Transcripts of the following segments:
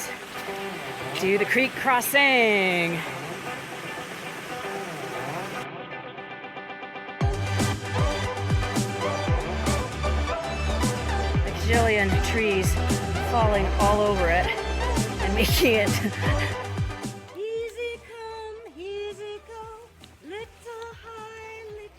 let's do the creek crossing. A gajillion trees falling all over it and making it easy come, easy go, little high, little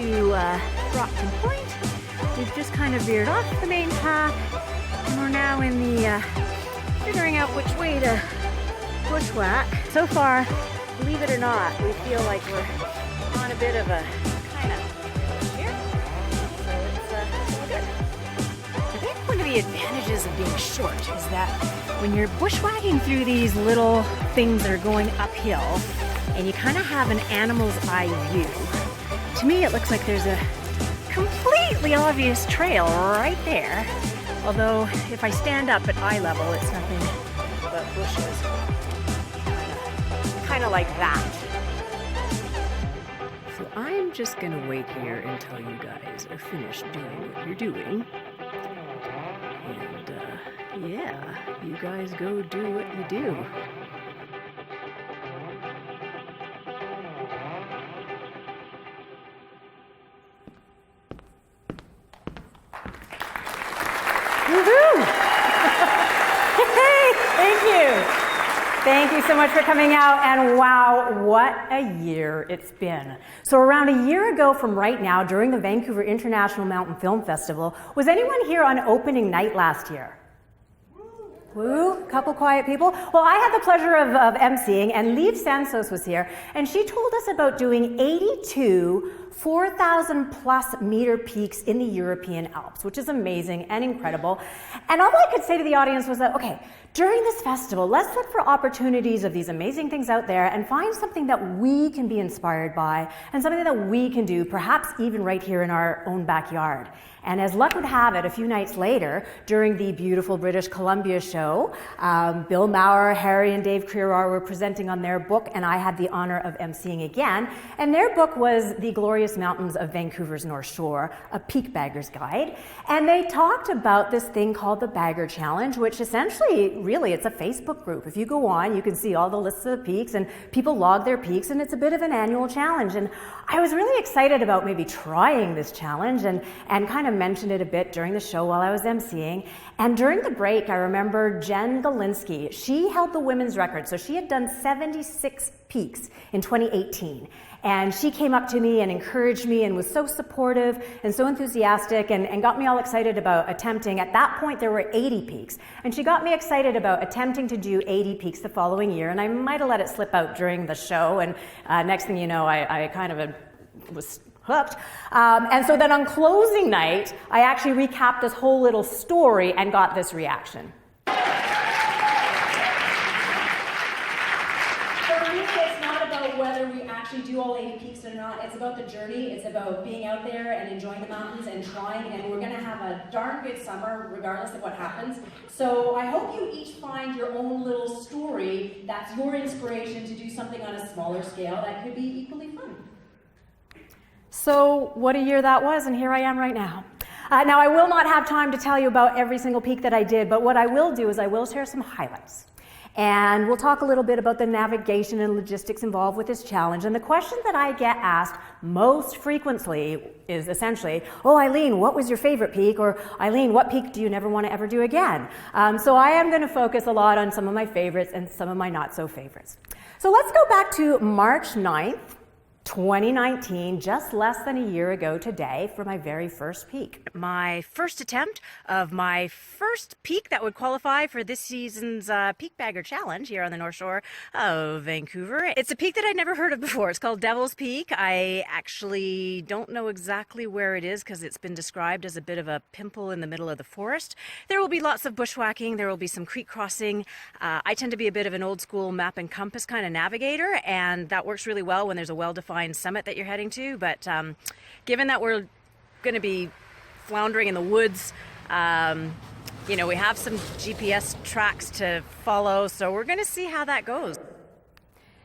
to Brockton Point. We've just kind of veered off the main path and we're now in the figuring out which way to bushwhack. So far, believe it or not, we feel like we're on a bit of a kind of here, so it's all good. I think one of the advantages of being short is that when you're bushwhacking through these little things that are going uphill and you kind of have an animal's eye view, to me it looks like there's a completely obvious trail right there. Although if I stand up at eye level, it's nothing but bushes. Kind of like that. So I'm just gonna wait here until you guys are finished doing what you're doing. And yeah, you guys go do what you do. Woohoo! Hey, thank you. Thank you so much for coming out, and wow, what a year it's been. So around a year ago from right now, during the Vancouver International Mountain Film Festival, was anyone here on opening night last year? Woo, couple quiet people. Well, I had the pleasure of emceeing, and Liv Sansos was here, and she told us about doing 82 4,000 plus meter peaks in the European Alps, which is amazing and incredible. And all I could say to the audience was that, okay, during this festival, let's look for opportunities of these amazing things out there and find something that we can be inspired by and something that we can do, perhaps even right here in our own backyard. And as luck would have it, a few nights later, during the beautiful British Columbia show, Bill Maurer, Harry and Dave Crerar were presenting on their book, and I had the honor of emceeing again. And their book was The Glorious Mountains of Vancouver's North Shore, a peak bagger's guide. And they talked about this thing called the Bagger Challenge, which essentially, really, it's a Facebook group. If you go on, you can see all the lists of the peaks, and people log their peaks, and it's a bit of an annual challenge. And I was really excited about maybe trying this challenge and kind of mentioned it a bit during the show while I was emceeing. And during the break, I remember Jen Galinsky. She held the women's record. So she had done 76 peaks in 2018. And she came up to me and encouraged me and was so supportive and so enthusiastic and got me all excited about attempting. At that point, there were 80 peaks. And she got me excited about attempting to do 80 peaks the following year. And I might have let it slip out during the show. And next thing you know, I kind of was hooked. And so then on closing night, I actually recapped this whole little story and got this reaction. Whether we actually do all 80 peaks or not, it's about the journey. It's about being out there and enjoying the mountains and trying, and we're going to have a darn good summer regardless of what happens. So I hope you each find your own little story that's your inspiration to do something on a smaller scale that could be equally fun. So what a year that was, and here I am right now. Now I will not have time to tell you about every single peak that I did, but what I will do is I will share some highlights. And we'll talk a little bit about the navigation and logistics involved with this challenge. And the question that I get asked most frequently is essentially, oh, Eileen, what was your favorite peak? Or Eileen, what peak do you never want to ever do again? So I am going to focus a lot on some of my favorites and some of my not so favorites. So let's go back to March 9th, 2019, just less than a year ago today, for my very first peak. My first attempt of my first peak that would qualify for this season's Peak Bagger Challenge here on the North Shore of Vancouver. It's a peak that I'd never heard of before. It's called Devil's Peak. I actually don't know exactly where it is because it's been described as a bit of a pimple in the middle of the forest. There will be lots of bushwhacking. There will be some creek crossing. I tend to be a bit of an old school map and compass kind of navigator, and that works really well when there's a well-defined summit that you're heading to. But given that we're going to be floundering in the woods, you know, we have some GPS tracks to follow, so we're going to see how that goes.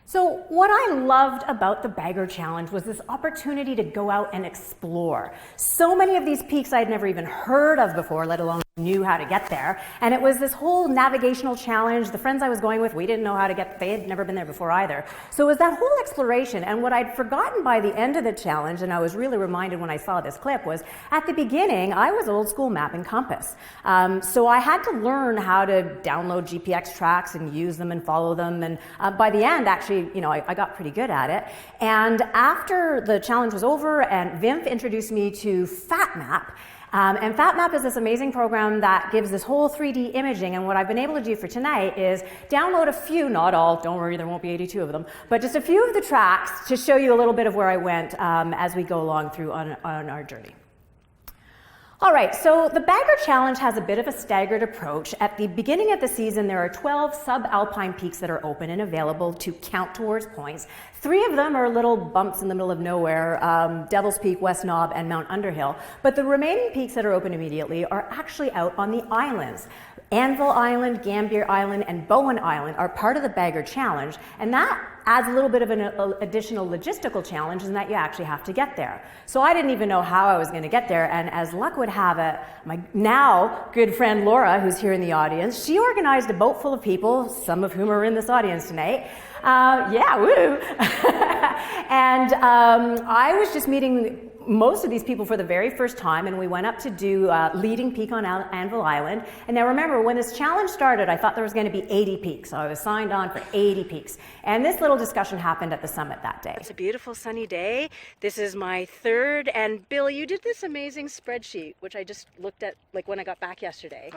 So what I loved about the Bagger Challenge was this opportunity to go out and explore. So many of these peaks I'd never even heard of before, let alone knew how to get there. And it was this whole navigational challenge. The friends I was going with, we didn't know how to get, they had never been there before either. So it was that whole exploration. And what I'd forgotten by the end of the challenge, and I was really reminded when I saw this clip, was at the beginning, I was old school map and compass. So I had to learn how to download GPX tracks and use them and follow them. And by the end, actually, you know, I got pretty good at it. And after the challenge was over and VIMFF introduced me to FatMap, and FatMap is this amazing program that gives this whole 3D imaging, and what I've been able to do for tonight is download a few, not all, don't worry, there won't be 82 of them, but just a few of the tracks to show you a little bit of where I went as we go along through on our journey. All right, so the Bagger Challenge has a bit of a staggered approach. At the beginning of the season, there are 12 subalpine peaks that are open and available to count towards points. 3 of them are little bumps in the middle of nowhere, Devil's Peak, West Knob, and Mount Underhill. But the remaining peaks that are open immediately are actually out on the islands. Anvil Island, Gambier Island, and Bowen Island are part of the Bagger Challenge, and that adds a little bit of an additional logistical challenge in that you actually have to get there. So I didn't even know how I was going to get there, and as luck would have it, my now good friend Laura, who's here in the audience, she organized a boat full of people, some of whom are in this audience tonight. Yeah, woo! And I was just meeting most of these people for the very first time, and we went up to do leading peak on Anvil Island. And now remember, when this challenge started, I thought there was going to be 80 peaks, so I was signed on for 80 peaks. And this little discussion happened at the summit that day. It's a beautiful sunny day. This is my third, and Bill, you did this amazing spreadsheet, which I just looked at like when I got back yesterday.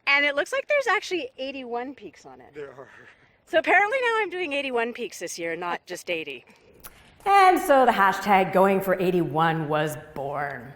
And it looks like there's actually 81 peaks on it. There are. So apparently now I'm doing 81 peaks this year, not just 80. And so the hashtag going for 81 was born.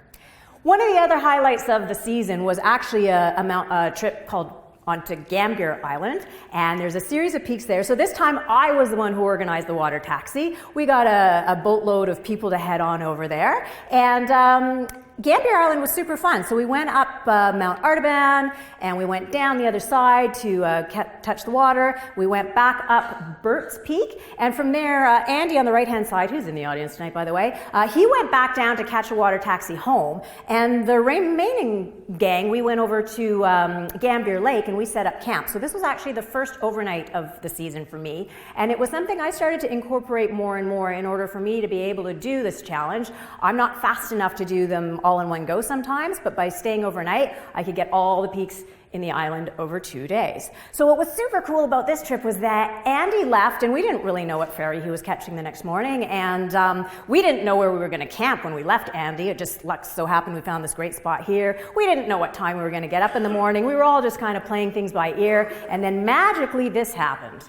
One of the other highlights of the season was actually a trip called onto Gambier Island, and there's a series of peaks there. So this time I was the one who organized the water taxi. We got a boatload of people to head on over there, and Gambier Island was super fun. So we went up Mount Artaban, and we went down the other side to touch the water. We went back up Burt's Peak, and from there, Andy on the right-hand side, who's in the audience tonight, by the way, he went back down to catch a water taxi home. And the remaining gang, we went over to Gambier Lake, and we set up camp. So this was actually the first overnight of the season for me, and it was something I started to incorporate more and more in order for me to be able to do this challenge. I'm not fast enough to do them all in one go sometimes, but by staying overnight, I could get all the peaks in the island over 2 days. So what was super cool about this trip was that Andy left, and we didn't really know what ferry he was catching the next morning, and we didn't know where we were going to camp when we left Andy. It just so happened we found this great spot here. We didn't know what time we were going to get up in the morning. We were all just kind of playing things by ear, and then magically this happened.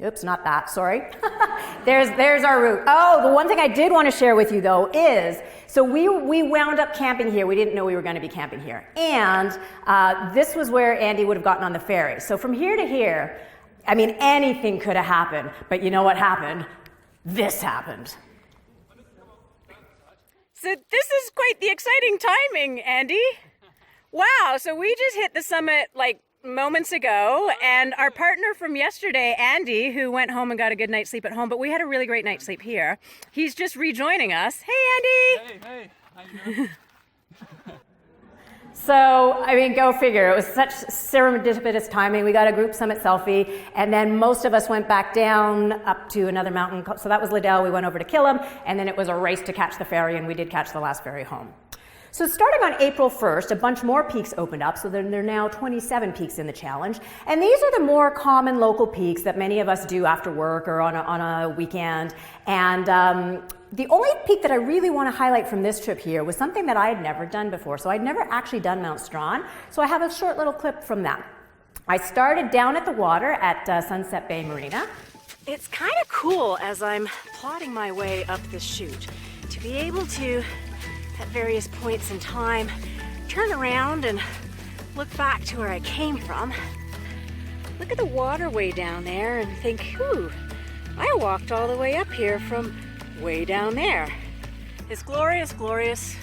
Oops, not that, sorry. There's our route. Oh, the one thing I did want to share with you though is, so we wound up camping here. We didn't know we were going to be camping here. And this was where Andy would have gotten on the ferry. So from here to here, I mean, anything could have happened. But you know what happened? This happened. So this is quite the exciting timing, Andy. Wow, so we just hit the summit like moments ago, and our partner from yesterday, Andy, who went home and got a good night's sleep at home, but we had a really great night's sleep here. He's just rejoining us. Hey, Andy! Hey, how you doing? So, I mean, go figure. It was such serendipitous timing. We got a group summit selfie, and then most of us went back down up to another mountain. So that was Liddell. We went over to Killam, and then it was a race to catch the ferry, and we did catch the last ferry home. So starting on April 1st, a bunch more peaks opened up, so there are now 27 peaks in the challenge. And these are the more common local peaks that many of us do after work or on a weekend. And the only peak that I really want to highlight from this trip here was something that I had never done before. So I'd never actually done Mount Strawn, so I have a short little clip from that. I started down at the water at Sunset Bay Marina. It's kind of cool as I'm plodding my way up this chute to be able to, at various points in time, turn around and look back to where I came from. Look at the waterway down there and think, whew, I walked all the way up here from way down there. This glorious, glorious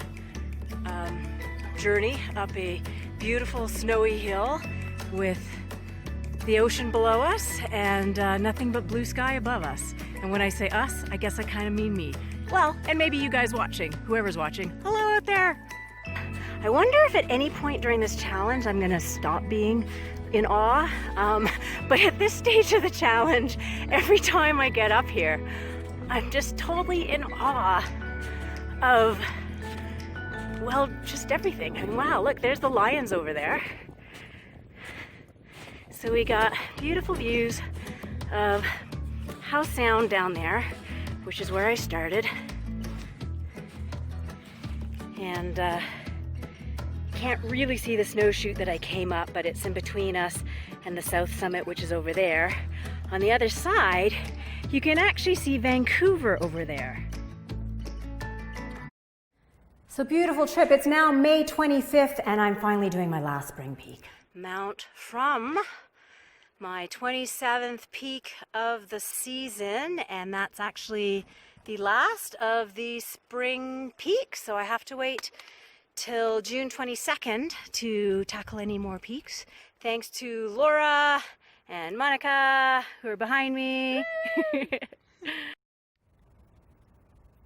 journey up a beautiful snowy hill with the ocean below us and nothing but blue sky above us. And when I say us, I guess I kind of mean me. Well, and maybe you guys watching, whoever's watching, hello out there. I wonder if at any point during this challenge I'm gonna stop being in awe. But at this stage of the challenge, every time I get up here, I'm just totally in awe of, well, just everything. And wow, look, there's the lions over there. So we got beautiful views of Howe Sound down there, which is where I started. And can't really see the snow chute that I came up, but it's in between us and the South Summit, which is over there. On the other side, you can actually see Vancouver over there. So beautiful trip. It's now May 25th and I'm finally doing my last spring peak. Mount from my 27th peak of the season, and that's actually the last of the spring peaks, so I have to wait till June 22nd to tackle any more peaks. Thanks to Laura and Monica, who are behind me.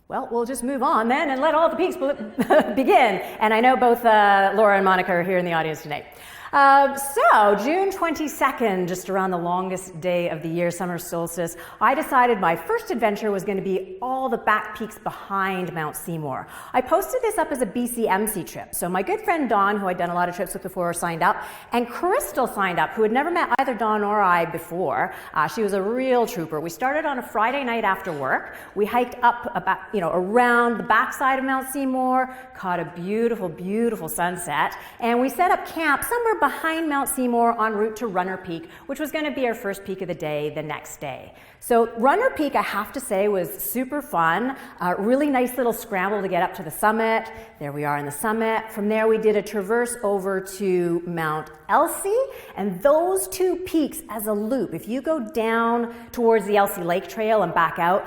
Well, we'll just move on then and let all the peaks begin. And I know both Laura and Monica are here in the audience tonight. So June 22nd, just around the longest day of the year, summer solstice, I decided my first adventure was going to be all the back peaks behind Mount Seymour. I posted this up as a BCMC trip. So my good friend Dawn, who I'd done a lot of trips with before, signed up, and Crystal signed up, who had never met either Dawn or I before. She was a real trooper. We started on a Friday night after work. We hiked up about, around the backside of Mount Seymour, caught a beautiful, beautiful sunset, and we set up camp somewhere behind Mount Seymour en route to Runner Peak, which was going to be our first peak of the day the next day. So Runner Peak, I have to say, was super fun. Really nice little scramble to get up to the summit. There we are in the summit. From there we did a traverse over to Mount Elsie, and those two peaks as a loop, if you go down towards the Elsie Lake Trail and back out,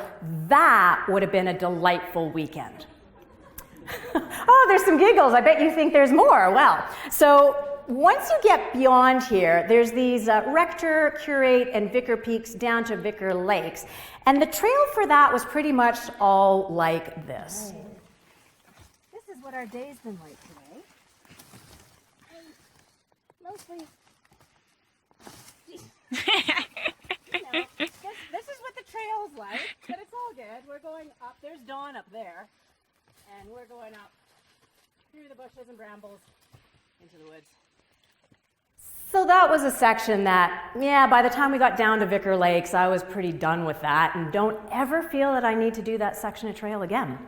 that would have been a delightful weekend. Oh, there's some giggles. I bet you think there's more. Well, so once you get beyond here, there's these Rector, Curate, and Vicar peaks down to Vicar Lakes. And the trail for that was pretty much all like this. This is what our day's been like today. Mostly. This is what the trail's like, but it's all good. We're going up. There's Dawn up there. And we're going up through the bushes and brambles into the woods. So that was a section that, by the time we got down to Vicar Lakes, I was pretty done with that and don't ever feel that I need to do that section of trail again.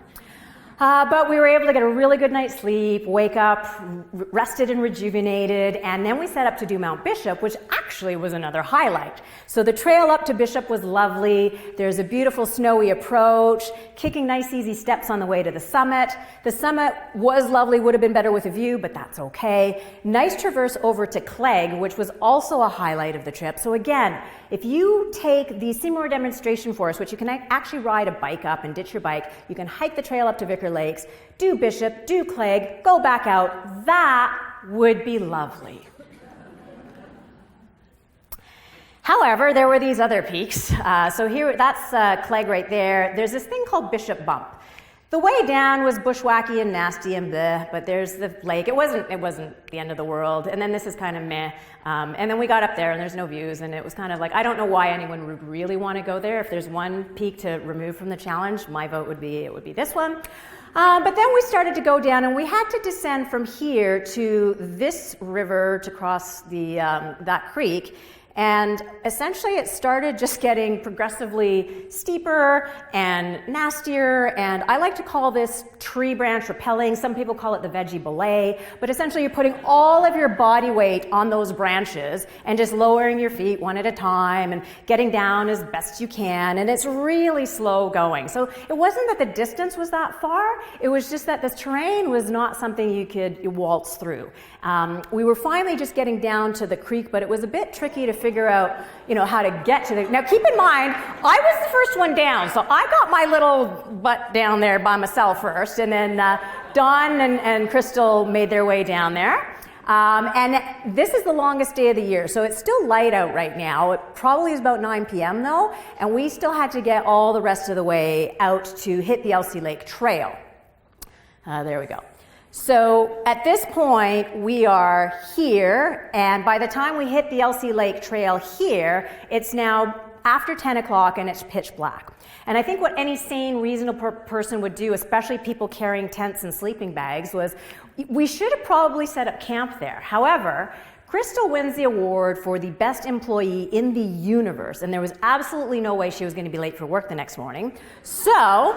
But we were able to get a really good night's sleep, wake up, rested and rejuvenated, and then we set up to do Mount Bishop, which actually was another highlight. So the trail up to Bishop was lovely. There's a beautiful snowy approach, kicking nice easy steps on the way to the summit. The summit was lovely, would have been better with a view, but that's okay. Nice traverse over to Clegg, which was also a highlight of the trip. So again, if you take the Seymour Demonstration Forest, which you can actually ride a bike up and ditch your bike, you can hike the trail up to Vicar Lakes, do Bishop, do Clegg, go back out, that would be lovely. However, there were these other peaks. So here, that's Clegg right there. There's this thing called Bishop Bump. The way down was bushwhacky and nasty and bleh, but there's the lake. It wasn't the end of the world. And then this is kind of meh. And then we got up there and there's no views, and it was kind of like, I don't know why anyone would really want to go there. If there's one peak to remove from the challenge, my vote would be, it would be this one. But then we started to go down, and we had to descend from here to this river to cross that creek. And essentially it started just getting progressively steeper and nastier, and I like to call this tree branch rappelling. Some people call it the veggie belay, but essentially you're putting all of your body weight on those branches and just lowering your feet one at a time and getting down as best you can, and it's really slow going. So it wasn't that the distance was that far, it was just that the terrain was not something you could waltz through. We were finally just getting down to the creek, but it was a bit tricky to figure out, how to get to the... Now, keep in mind, I was the first one down, so I got my little butt down there by myself first, and then Dawn and Crystal made their way down there. And this is the longest day of the year, so it's still light out right now. It probably is about 9 p.m. though, and we still had to get all the rest of the way out to hit the Elsie Lake Trail. There we go. So at this point, we are here, and by the time we hit the Elsie Lake Trail here, it's now after 10 o'clock and it's pitch black. And I think what any sane, reasonable person would do, especially people carrying tents and sleeping bags, was we should have probably set up camp there. However, Crystal wins the award for the best employee in the universe, and there was absolutely no way she was going to be late for work the next morning. So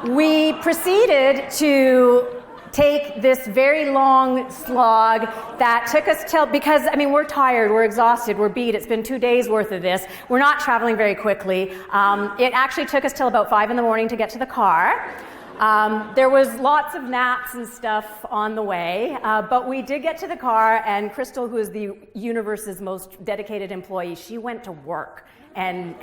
we proceeded to take this very long slog that took us till, because we're tired, we're exhausted, we're beat, it's been 2 days worth of this, we're not traveling very quickly. It actually took us till about 5 in the morning to get to the car. There was lots of naps and stuff on the way, but we did get to the car, and Crystal, who is the universe's most dedicated employee, she went to work, and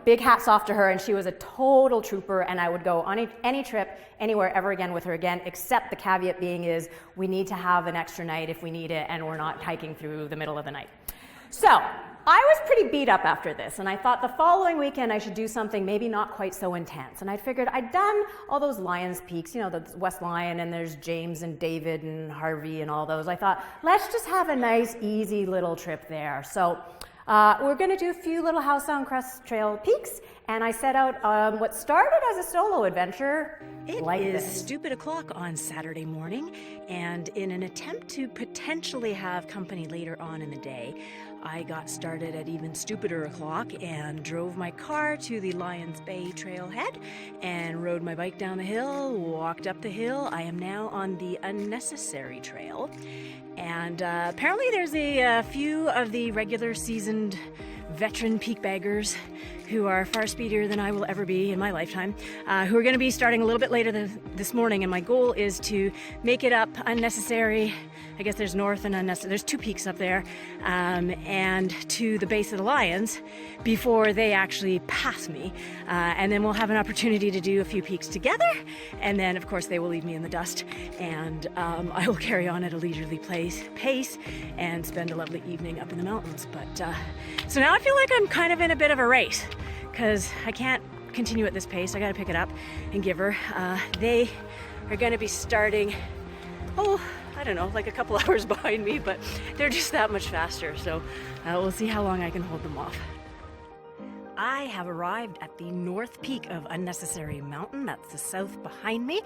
big hats off to her, and she was a total trooper, and I would go on any trip anywhere ever again with her again, except the caveat being is we need to have an extra night if we need it, and we're not hiking through the middle of the night. So I was pretty beat up after this, and I thought the following weekend I should do something maybe not quite so intense. And I figured I'd done all those Lions Peaks, the West Lion, and there's James and David and Harvey and all those. I thought, let's just have a nice, easy little trip there. So we're going to do a few little House on Crest Trail peaks, and I set out what started as a solo adventure. It is stupid o'clock on Saturday morning, and in an attempt to potentially have company later on in the day, I got started at even stupider o'clock and drove my car to the Lions Bay trailhead and rode my bike down the hill, walked up the hill. I am now on the unnecessary trail, and apparently there's a few of the regular seasoned veteran peak baggers who are far speedier than I will ever be in my lifetime, who are going to be starting a little bit later this morning, and my goal is to make it up unnecessary. I guess there's north and unnecessary. There's 2 peaks up there, and to the base of the Lions before they actually pass me, and then we'll have an opportunity to do a few peaks together, and then of course they will leave me in the dust, and I will carry on at a leisurely pace and spend a lovely evening up in the mountains. But so now I feel like I'm kind of in a bit of a race, because I can't continue at this pace. I got to pick it up and give her. They are going to be starting, I don't know, like a couple hours behind me, but they're just that much faster. So we'll see how long I can hold them off. I have arrived at the north peak of Unnecessary Mountain. That's the south behind me.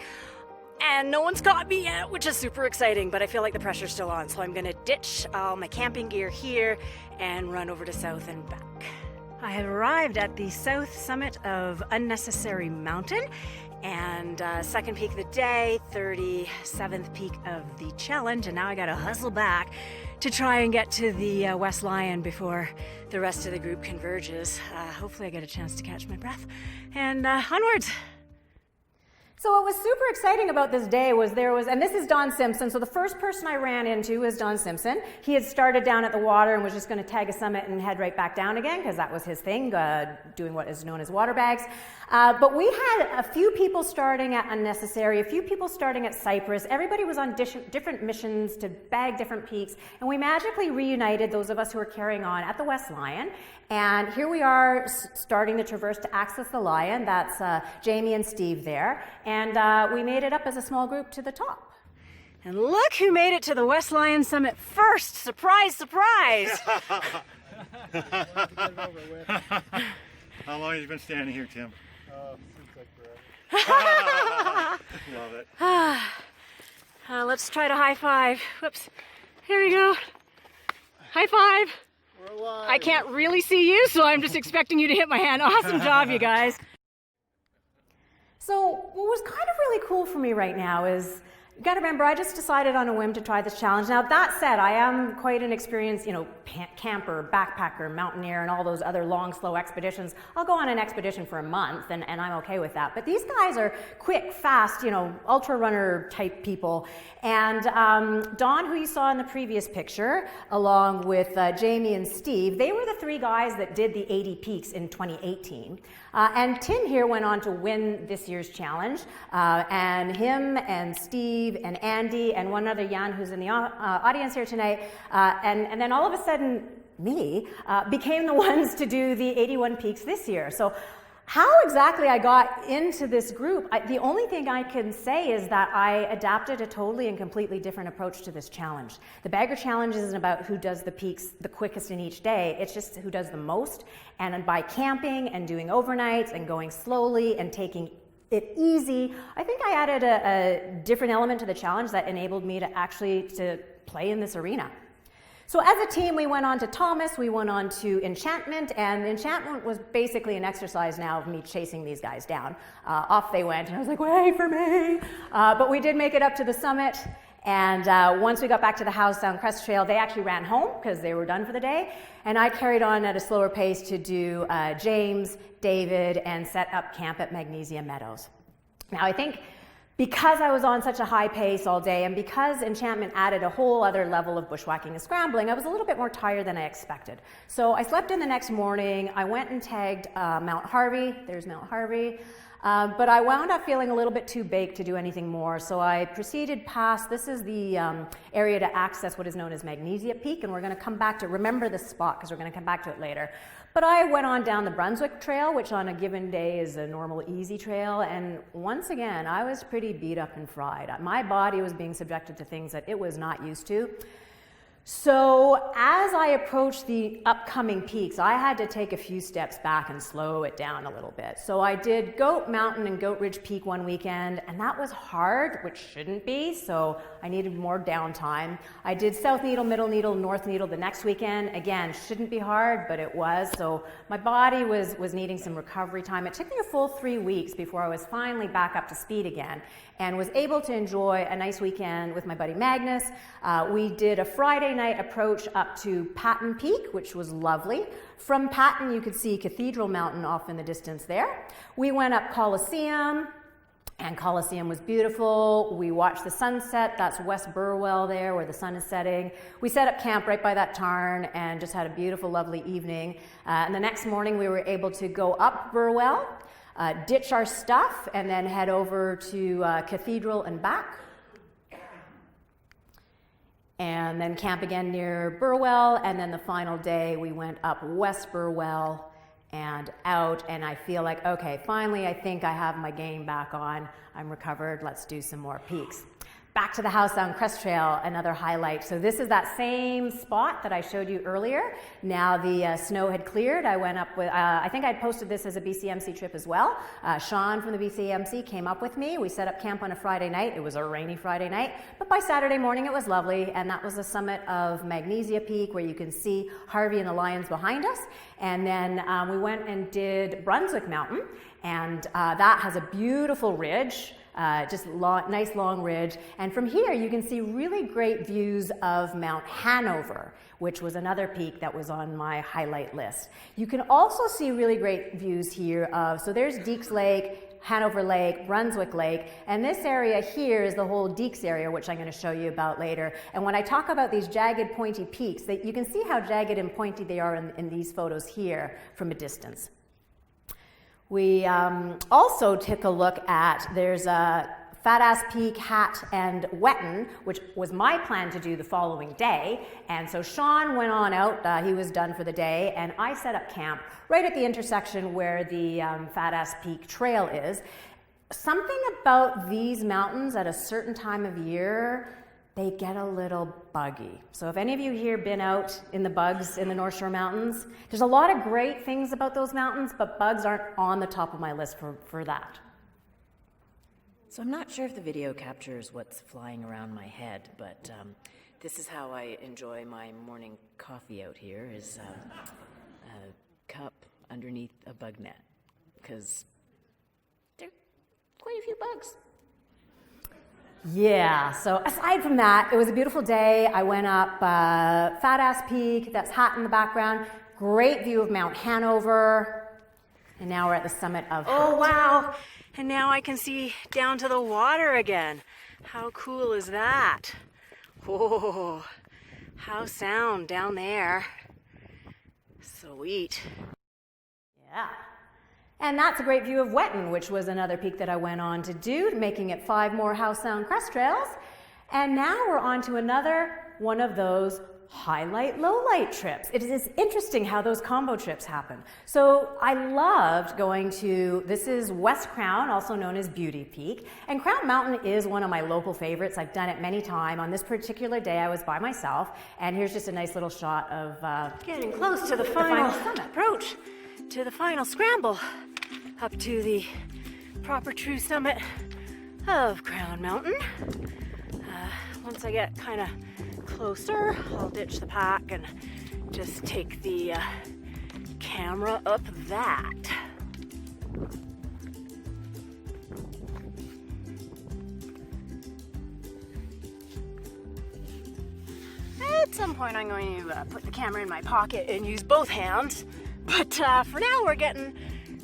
And no one's caught me yet, which is super exciting, but I feel like the pressure's still on. So I'm going to ditch all my camping gear here and run over to south and back. I have arrived at the south summit of Unnecessary Mountain, and second peak of the day, 37th peak of the challenge, and now I gotta hustle back to try and get to the West Lion before the rest of the group converges. Hopefully I get a chance to catch my breath, and onwards. So what was super exciting about this day was and this is Don Simpson, so the first person I ran into was Don Simpson. He had started down at the water and was just going to tag a summit and head right back down again, because that was his thing, doing what is known as water bags. But we had a few people starting at Unnecessary, a few people starting at Cypress. Everybody was on different missions to bag different peaks, and we magically reunited, those of us who were carrying on, at the West Lion. And here we are starting the traverse to access the Lion. That's Jamie and Steve there. And we made it up as a small group to the top. And look who made it to the West Lion summit first. Surprise, surprise. How long have you been standing here, Tim? Seems like forever. Love it. Let's try to high five. Whoops. Here we go. High five. We're alive. I can't really see you, so I'm just expecting you to hit my hand. Awesome job, you guys. So what was kind of really cool for me right now is, you got to remember, I just decided on a whim to try this challenge. Now, that said, I am quite an experienced, camper, backpacker, mountaineer, and all those other long, slow expeditions. I'll go on an expedition for a month, and I'm okay with that. But these guys are quick, fast, ultra runner type people. And Don, who you saw in the previous picture, along with Jamie and Steve, they were the three guys that did the 80 peaks in 2018. And Tim here went on to win this year's challenge. And him and Steve and Andy and one other Jan who's in the audience here tonight, and then all of a sudden me became the ones to do the 81 peaks this year. So how exactly I got into this group, the only thing I can say is that I adapted a totally and completely different approach to this challenge. The Bagger Challenge isn't about who does the peaks the quickest in each day, it's just who does the most. And by camping and doing overnights and going slowly and taking it easy, I think I added a different element to the challenge that enabled me to actually play in this arena. So as a team, we went on to Thomas, we went on to Enchantment, and Enchantment was basically an exercise now of me chasing these guys down. Off they went, and I was like, wait for me! But we did make it up to the summit, and once we got back to the House Sound Crest Trail, they actually ran home because they were done for the day, and I carried on at a slower pace to do James, David, and set up camp at Magnesia Meadows. Now I think because I was on such a high pace all day, and because Enchantment added a whole other level of bushwhacking and scrambling, I was a little bit more tired than I expected. So I slept in the next morning, I went and tagged Mount Harvey, there's Mount Harvey, but I wound up feeling a little bit too baked to do anything more, so I proceeded past, this is the area to access what is known as Magnesia Peak, and we're going to come back to, remember this spot because we're going to come back to it later. But I went on down the Brunswick Trail, which on a given day is a normal easy trail, and once again, I was pretty beat up and fried. My body was being subjected to things that it was not used to. So as I approached the upcoming peaks, I had to take a few steps back and slow it down a little bit. So I did Goat Mountain and Goat Ridge Peak one weekend, and that was hard, which shouldn't be, so I needed more downtime. I did South Needle, Middle Needle, North Needle the next weekend. Again, shouldn't be hard, but it was. So my body was needing some recovery time. It took me a full 3 weeks before I was finally back up to speed again and was able to enjoy a nice weekend with my buddy Magnus. We did a Friday night approach up to Patton Peak, which was lovely. From Patton, you could see Cathedral Mountain off in the distance there. We went up Coliseum, and Coliseum was beautiful. We watched the sunset. That's West Burwell there, where the sun is setting. We set up camp right by that tarn and just had a beautiful, lovely evening. And the next morning, we were able to go up Burwell, ditch our stuff, and then head over to Cathedral and back. And then camp again near Burwell, and then the final day we went up West Burwell and out, and I feel like, okay, finally I think I have my game back on. I'm recovered, let's do some more peaks. Back to the House Sound Crest Trail, another highlight. So this is that same spot that I showed you earlier. Now the snow had cleared. I went up with, I think I'd posted this as a BCMC trip as well. Sean from the BCMC came up with me. We set up camp on a Friday night. It was a rainy Friday night, but by Saturday morning it was lovely, and that was the summit of Magnesia Peak, where you can see Harvey and the lions behind us. And then we went and did Brunswick Mountain, and that has a beautiful ridge. Nice long ridge, and from here you can see really great views of Mount Hanover, which was another peak that was on my highlight list. You can also see really great views here of, so there's Deeks Lake, Hanover Lake, Brunswick Lake, and this area here is the whole Deeks area, which I'm going to show you about later. And when I talk about these jagged, pointy peaks, you can see how jagged and pointy they are in these photos here from a distance. We also took a look at, there's a Fat Ass Peak, Hat, and Wetton, which was my plan to do the following day. And so Sean went on out, he was done for the day, and I set up camp right at the intersection where the Fat Ass Peak Trail is. Something about these mountains at a certain time of year, they get a little buggy. So if any of you here been out in the bugs in the North Shore Mountains, there's a lot of great things about those mountains, but bugs aren't on the top of my list for that. So I'm not sure if the video captures what's flying around my head, but this is how I enjoy my morning coffee out here, is a cup underneath a bug net, because there are quite a few bugs. Yeah, so aside from that, it was a beautiful day. I went up Fat Ass Peak, that's hot in the background, great view of Mount Hanover, and now we're at the summit of... Oh, wow! And now I can see down to the water again. How cool is that? Oh, how sound down there. Sweet. Yeah. And that's a great view of Wetton, which was another peak that I went on to do, making it 5 more House Sound crest trails. And now we're on to another one of those highlight, low-light trips. It is interesting how those combo trips happen. So I loved going to, this is West Crown, also known as Beauty Peak. And Crown Mountain is one of my local favorites. I've done it many times. On this particular day, I was by myself. And here's just a nice little shot of getting close to the final summit. Approach to the final scramble up to the proper true summit of Crown Mountain. Once I get kind of closer, I'll ditch the pack and just take the camera up that. At some point I'm going to put the camera in my pocket and use both hands, but for now we're getting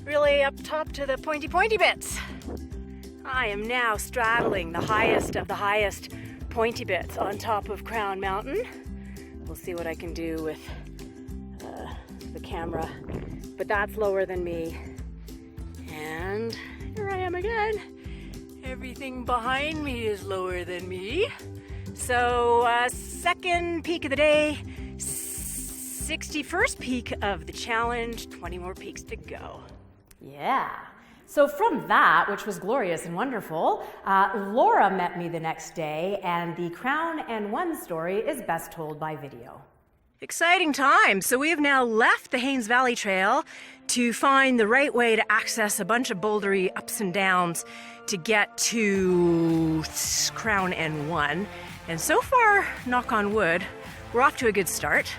really up top to the pointy bits. I am now straddling the highest of the highest pointy bits on top of Crown Mountain. We'll see what I can do with the camera, but that's lower than me. And here I am again. Everything behind me is lower than me. So second peak of the day, 61st peak of the challenge, 20 more peaks to go. Yeah. So from that, which was glorious and wonderful, Laura met me the next day, and the Crown and One story is best told by video. Exciting times. So we have now left the Haynes Valley Trail to find the right way to access a bunch of bouldery ups and downs to get to Crown N1. And so far, knock on wood, we're off to a good start.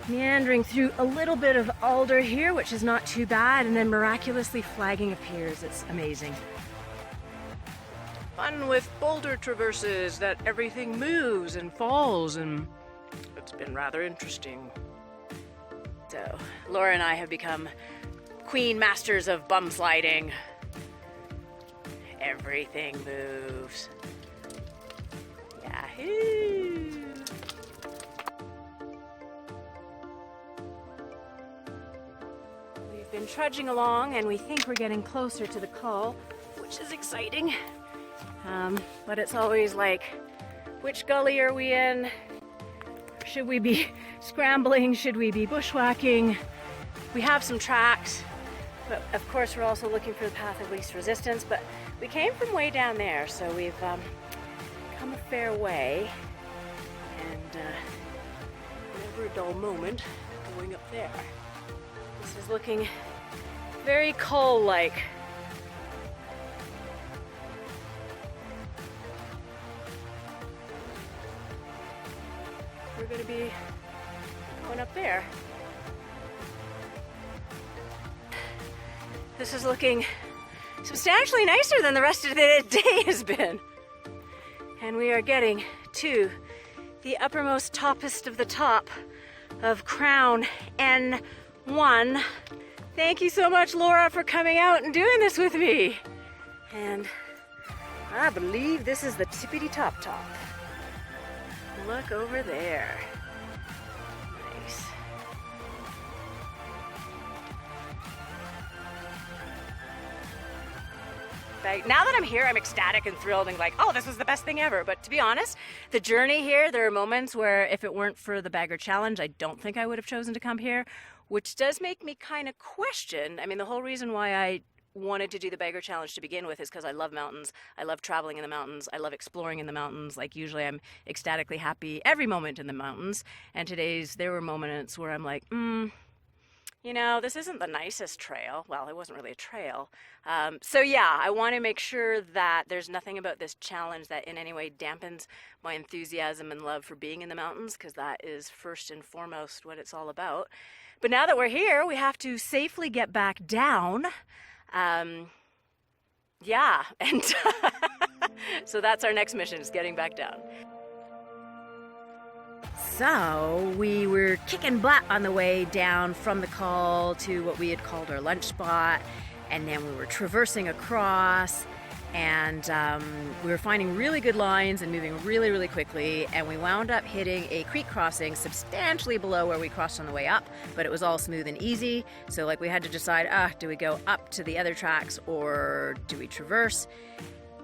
Meandering through a little bit of alder here, which is not too bad, and then miraculously flagging appears. It's amazing. Fun with boulder traverses, that everything moves and falls, and it's been rather interesting. So, Laura and I have become queen masters of bum sliding. Everything moves. Yahoo! Been trudging along, and we think we're getting closer to the col, which is exciting. But it's always like, which gully are we in? Should we be scrambling? Should we be bushwhacking? We have some tracks, but of course we're also looking for the path of least resistance, but we came from way down there, so we've come a fair way, and never a dull moment going up there. This is looking very coal-like. We're going to be going up there. This is looking substantially nicer than the rest of the day has been. And we are getting to the uppermost toppest of the top of Crown N1. Thank you so much, Laura, for coming out and doing this with me. And I believe this is the tippity top. Look over there. Nice. Now that I'm here, I'm ecstatic and thrilled and like, oh, this was the best thing ever. But to be honest, the journey here, there are moments where if it weren't for the Bagger Challenge, I don't think I would have chosen to come here, which does make me kind of question. I mean, the whole reason why I wanted to do the Bagger Challenge to begin with is because I love mountains. I love traveling in the mountains. I love exploring in the mountains. Like, usually I'm ecstatically happy every moment in the mountains. And there were moments where I'm like, you know, this isn't the nicest trail. Well, it wasn't really a trail. So yeah, I want to make sure that there's nothing about this challenge that in any way dampens my enthusiasm and love for being in the mountains, because that is first and foremost what it's all about. But now that we're here, we have to safely get back down. Yeah, and so that's our next mission, is getting back down. So we were kicking butt on the way down from the col to what we had called our lunch spot, and then we were traversing across, and we were finding really good lines and moving really, really quickly, and we wound up hitting a creek crossing substantially below where we crossed on the way up, but it was all smooth and easy. So like we had to decide, do we go up to the other tracks or do we traverse?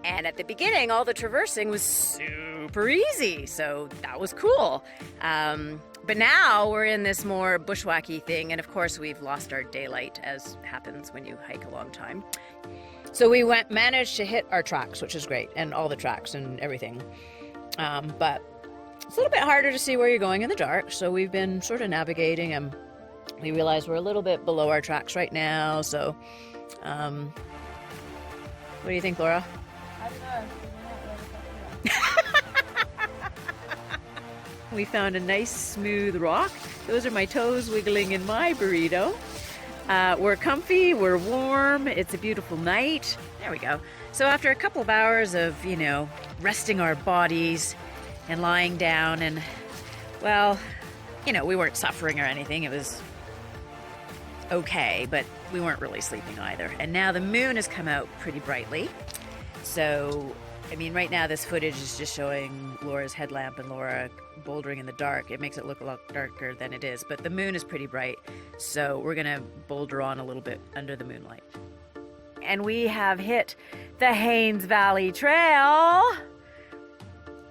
And at the beginning, all the traversing was super easy, so that was cool. But now we're in this more bushwhacky thing, and of course we've lost our daylight, as happens when you hike a long time. So we managed to hit our tracks, which is great, and all the tracks and everything. But it's a little bit harder to see where you're going in the dark, so we've been sort of navigating, and we realize we're a little bit below our tracks right now, so what do you think, Laura? I don't know. We found a nice smooth rock. Those are my toes wiggling in my burrito. We're comfy, we're warm, it's a beautiful night. There we go. So after a couple of hours of, you know, resting our bodies and lying down, and, well, you know, we weren't suffering or anything. It was okay, but we weren't really sleeping either. And now the moon has come out pretty brightly. So, I mean, right now this footage is just showing Laura's headlamp and Laura bouldering in the dark. It makes it look a lot darker than it is, but the moon is pretty bright, so we're gonna boulder on a little bit under the moonlight. And we have hit the Haynes Valley Trail.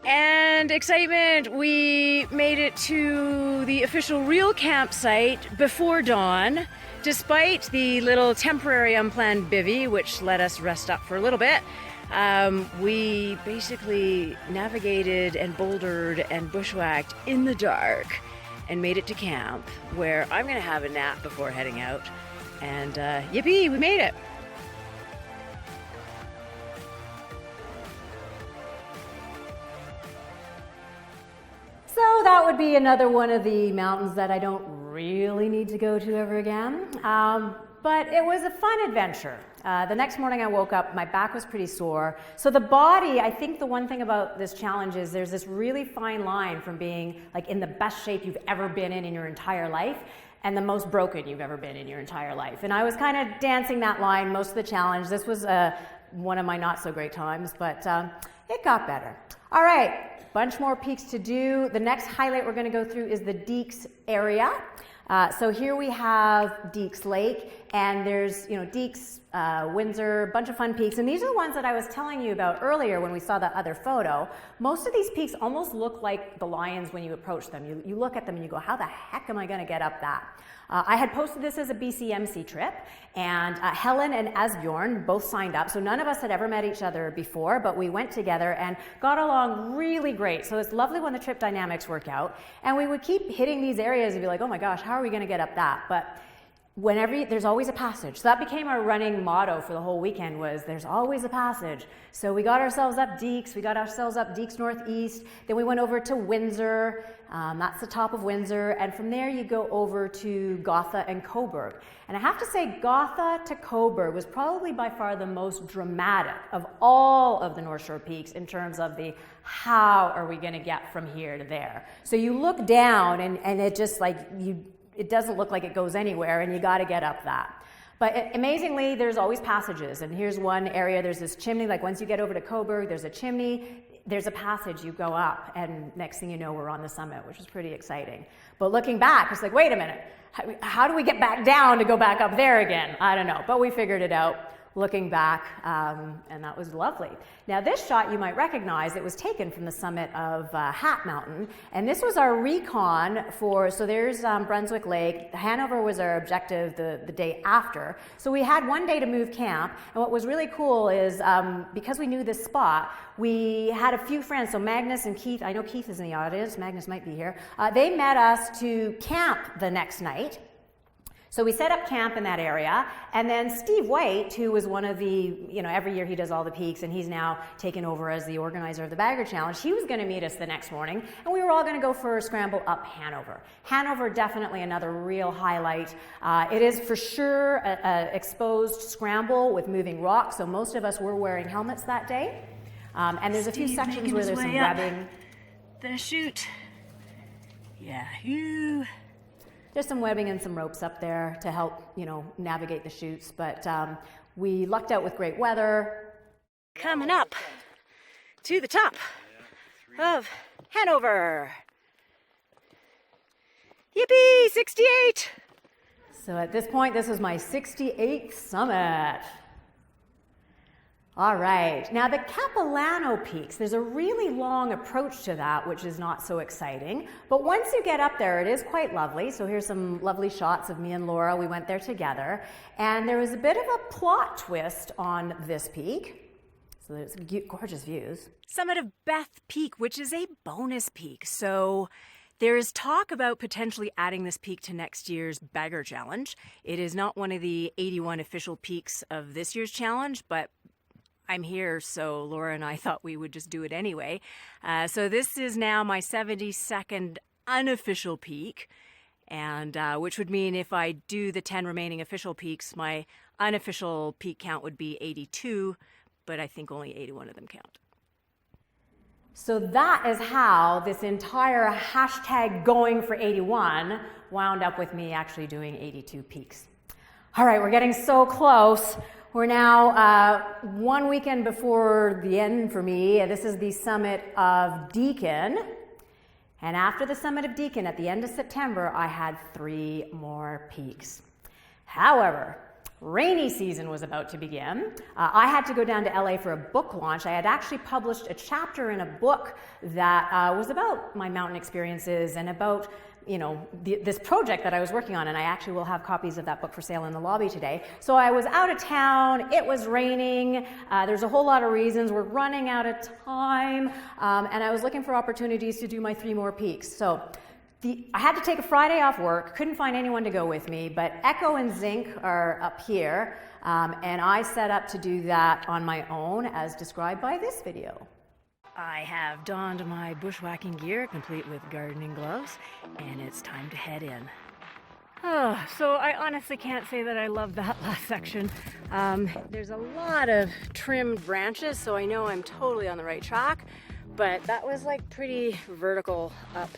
And excitement, we made it to the official real campsite before dawn, despite the little temporary unplanned bivvy, which let us rest up for a little bit. We basically navigated and bouldered and bushwhacked in the dark and made it to camp, where I'm going to have a nap before heading out. And yippee, we made it! So that would be another one of the mountains that I don't really need to go to ever again. But it was a fun adventure. The next morning I woke up, my back was pretty sore. So the body, I think the one thing about this challenge is there's this really fine line from being like in the best shape you've ever been in your entire life and the most broken you've ever been in your entire life. And I was kind of dancing that line most of the challenge. This was one of my not so great times, but it got better. All right, bunch more peaks to do. The next highlight we're going to go through is the Deeks area. So here we have Deeks Lake, and there's, Deeks, Windsor, bunch of fun peaks. And these are the ones that I was telling you about earlier when we saw that other photo. Most of these peaks almost look like the lions when you approach them. You look at them and you go, how the heck am I going to get up that? I had posted this as a BCMC trip, and Helen and Asbjorn both signed up. So none of us had ever met each other before, but we went together and got along really great. So it's lovely when the trip dynamics work out. And we would keep hitting these areas and be like, oh my gosh, how are we going to get up that? But there's always a passage. So that became our running motto for the whole weekend, was there's always a passage. So we got ourselves up Deeks, we got ourselves up Deeks Northeast, then we went over to Windsor, that's the top of Windsor, and from there you go over to Gotha and Coburg. And I have to say, Gotha to Coburg was probably by far the most dramatic of all of the North Shore peaks in terms of the how are we going to get from here to there. So you look down and it just it doesn't look like it goes anywhere, and you got to get up that. But amazingly, there's always passages. And here's one area, there's this chimney, like once you get over to Coburg, there's a chimney, there's a passage, you go up, and next thing you know, we're on the summit, which is pretty exciting. But looking back, it's like, wait a minute, how do we get back down to go back up there again? I don't know, but we figured it out. Looking back, and that was lovely. Now this shot you might recognize, it was taken from the summit of Hat Mountain, and this was our recon so there's Brunswick Lake. Hanover was our objective the day after. So we had one day to move camp, and what was really cool is because we knew this spot, we had a few friends, so Magnus and Keith, I know Keith is in the audience, Magnus might be here, they met us to camp the next night. So we set up camp in that area, and then Steve White, who was one of the, every year he does all the peaks, and he's now taken over as the organizer of the Bagger Challenge, he was going to meet us the next morning, and we were all going to go for a scramble up Hanover. Hanover, definitely another real highlight. It is for sure an exposed scramble with moving rocks, so most of us were wearing helmets that day. And there's a few sections where there's some webbing. The chute. Yeah, There's some webbing and some ropes up there to help, navigate the chutes, but we lucked out with great weather. Coming up to the top of Hanover. Yippee, 68! So at this point, this is my 68th summit. All right, now the Capilano Peaks, there's a really long approach to that, which is not so exciting. But once you get up there, it is quite lovely. So here's some lovely shots of me and Laura. We went there together. And there was a bit of a plot twist on this peak. So there's gorgeous views. Summit of Beth Peak, which is a bonus peak. So there's talk about potentially adding this peak to next year's Bagger Challenge. It is not one of the 81 official peaks of this year's challenge, but I'm here, so Laura and I thought we would just do it anyway. So this is now my 72nd unofficial peak, and which would mean if I do the 10 remaining official peaks, my unofficial peak count would be 82, but I think only 81 of them count. So that is how this entire hashtag going for 81 wound up with me actually doing 82 peaks. All right, we're getting so close. We're now 1 weekend before the end for me. This is the summit of Deakin. And after the summit of Deakin, at the end of September, I had 3 more peaks. However, rainy season was about to begin. I had to go down to LA for a book launch. I had actually published a chapter in a book that was about my mountain experiences and about this project that I was working on, and I actually will have copies of that book for sale in the lobby today. So I was out of town, it was raining, there's a whole lot of reasons, we're running out of time, and I was looking for opportunities to do my 3 more peaks. So I had to take a Friday off work, couldn't find anyone to go with me, but Echo and Zinc are up here, and I set up to do that on my own as described by this video. I have donned my bushwhacking gear, complete with gardening gloves, and it's time to head in. Oh, so I honestly can't say that I love that last section. There's a lot of trimmed branches, so I know I'm totally on the right track, but that was like pretty vertical up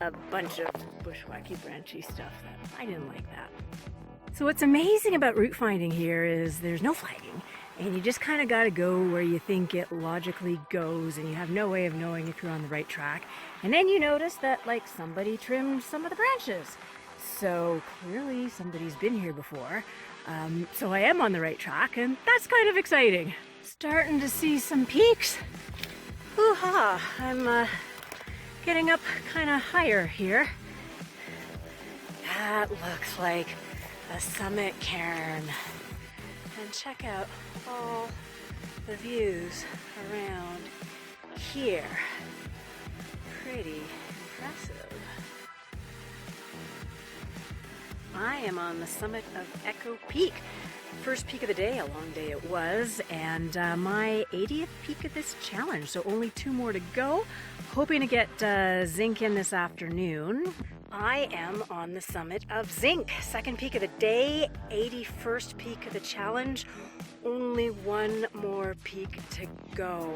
a bunch of bushwhacky branchy stuff that I didn't like that. So what's amazing about route finding here is there's no flagging. And you just kind of got to go where you think it logically goes, and you have no way of knowing if you're on the right track. And then you notice that, like, somebody trimmed some of the branches. So clearly somebody's been here before. So I am on the right track, and that's kind of exciting. Starting to see some peaks. Hoo-ha! I'm getting up kind of higher here. That looks like a summit cairn. And check out all the views around here. Pretty impressive. I am on the summit of Echo Peak. First peak of the day, a long day it was, and my 80th peak of this challenge, so only 2 more to go. Hoping to get Zinc in this afternoon. I am on the summit of Zinc, 2nd peak of the day, 81st peak of the challenge. Only 1 more peak to go.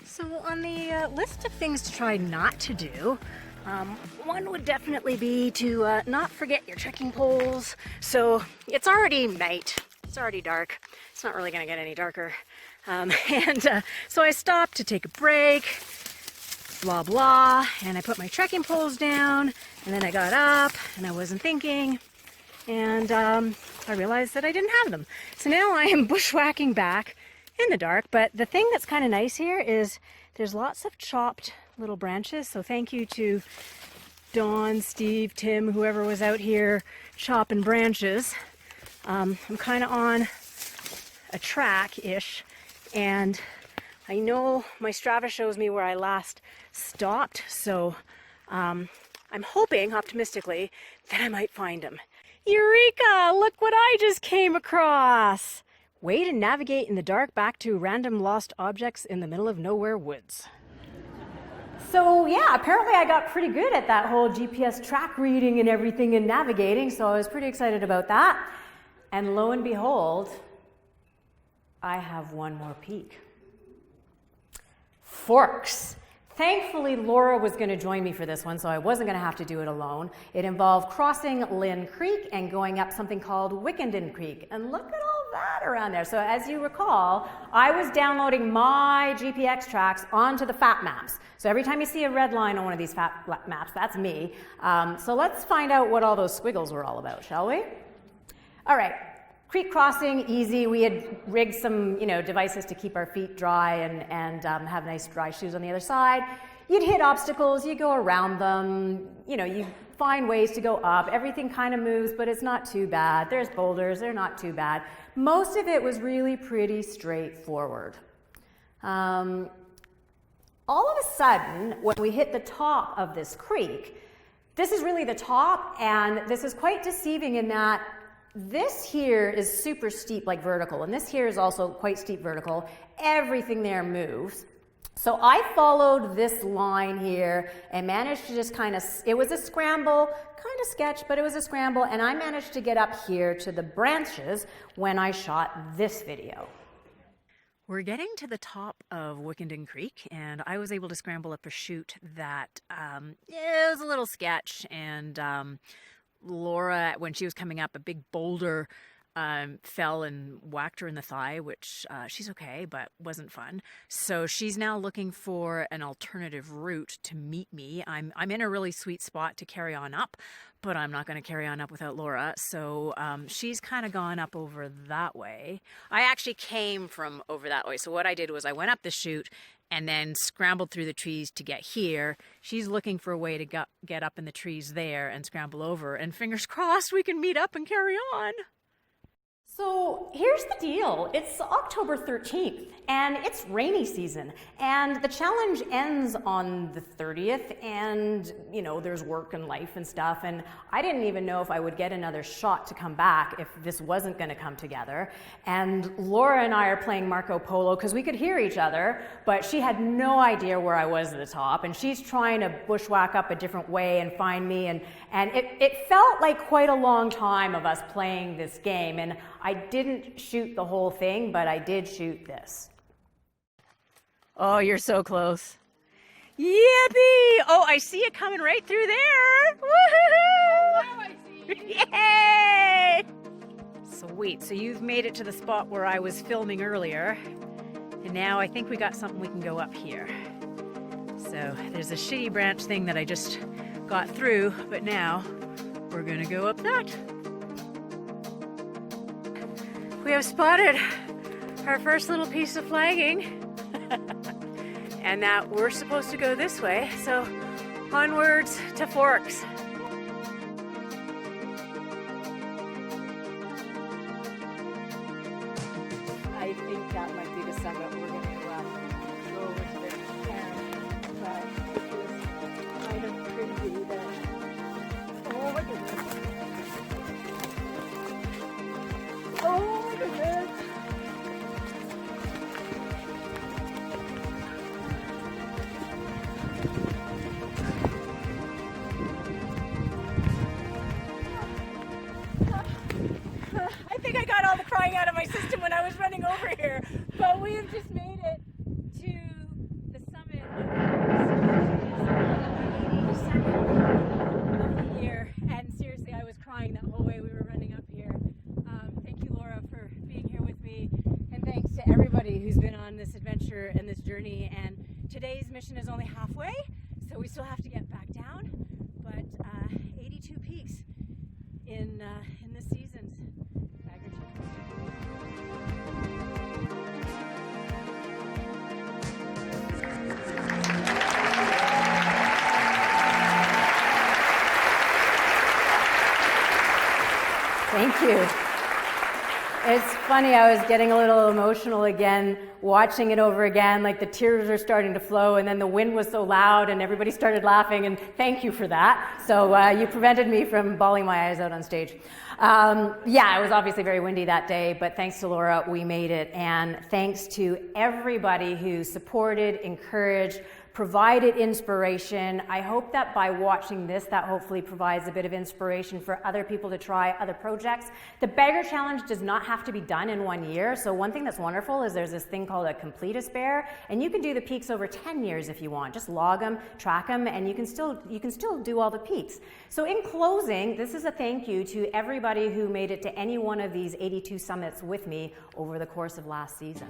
So on the list of things to try not to do, one would definitely be to not forget your trekking poles. So it's already night, it's already dark. It's not really gonna get any darker. So I stopped to take a break, blah blah, and I put my trekking poles down, and then I got up and I wasn't thinking, and I realized that I didn't have them. So now I am bushwhacking back in the dark, but the thing that's kind of nice here is there's lots of chopped little branches, so thank you to Dawn, Steve, Tim, whoever was out here chopping branches. I'm kind of on a track-ish, and I know my Strava shows me where I last stopped, so I'm hoping, optimistically, that I might find them. Eureka! Look what I just came across! Way to navigate in the dark back to random lost objects in the middle of nowhere woods. So yeah, apparently I got pretty good at that whole GPS track reading and everything and navigating, so I was pretty excited about that. And lo and behold, I have one more peak. Forks. Thankfully, Laura was going to join me for this one, so I wasn't going to have to do it alone. It involved crossing Lynn Creek and going up something called Wickenden Creek. And look at all that around there. So as you recall, I was downloading my GPX tracks onto the FAT maps. So every time you see a red line on one of these FAT maps, that's me. So let's find out what all those squiggles were all about, shall we? All right. Creek crossing, easy. We had rigged some, devices to keep our feet dry and have nice dry shoes on the other side. You'd hit obstacles, you go around them, you find ways to go up. Everything kind of moves, but it's not too bad. There's boulders, they're not too bad. Most of it was really pretty straightforward. All of a sudden, when we hit the top of this creek, this is really the top, and this is quite deceiving in that this here is super steep, like vertical, and this here is also quite steep vertical. Everything there moves. So I followed this line here and managed to just it was a scramble, kind of sketch, but it was a scramble, and I managed to get up here to the branches when I shot this video. We're getting to the top of Wickenden Creek, and I was able to scramble up a chute that it was a little sketch, and Laura, when she was coming up, a big boulder fell and whacked her in the thigh, which she's okay, but wasn't fun. So she's now looking for an alternative route to meet me. I'm in a really sweet spot to carry on up, but I'm not going to carry on up without Laura. So she's kind of gone up over that way. I actually came from over that way. So what I did was I went up the chute and then scrambled through the trees to get here. She's looking for a way to get up in the trees there and scramble over. And fingers crossed we can meet up and carry on. So here's the deal. It's October 13th, and it's rainy season, and the challenge ends on the 30th, and, there's work and life and stuff, and I didn't even know if I would get another shot to come back if this wasn't going to come together. And Laura and I are playing Marco Polo because we could hear each other, but she had no idea where I was at the top, and she's trying to bushwhack up a different way and find me, and it felt like quite a long time of us playing this game, and I didn't shoot the whole thing, but I did shoot this. Oh, you're so close. Yippee! Oh, I see it coming right through there. Woohoo! Oh, I see. Yay! Sweet. So you've made it to the spot where I was filming earlier. And now I think we got something we can go up here. So there's a shitty branch thing that I just got through, but now we're gonna go up that. We have spotted our first little piece of flagging. And that we're supposed to go this way, so onwards to Forks. I think that might be the summit we're going to go over to there. But it was kind of crazy that... Oh my goodness. Oh my goodness. I think I got all the crying out of my system when I was running over here, but we have just made it to the summit of the year, and seriously, I was crying that whole way we were running up here. Thank you, Laura, for being here with me, and thanks to everybody who's been on this adventure and this journey. And today's mission is only halfway, so we still have to get back down, but 82 peaks in this season's Bagger Challenge. Thank you. It's funny, I was getting a little emotional again, watching it over again, like the tears are starting to flow, and then the wind was so loud and everybody started laughing, and thank you for that. So you prevented me from bawling my eyes out on stage. Yeah, it was obviously very windy that day, but thanks to Laura, we made it, and thanks to everybody who supported, encouraged, provided inspiration. I hope that by watching this, that hopefully provides a bit of inspiration for other people to try other projects. The Bagger Challenge does not have to be done in 1 year, so one thing that's wonderful is there's this thing called a complete bear, and you can do the peaks over 10 years if you want. Just log them, track them, and you can still do all the peaks. So in closing, this is a thank you to everybody who made it to any one of these 82 summits with me over the course of last season.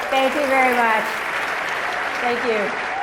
Thank you very much. Thank you.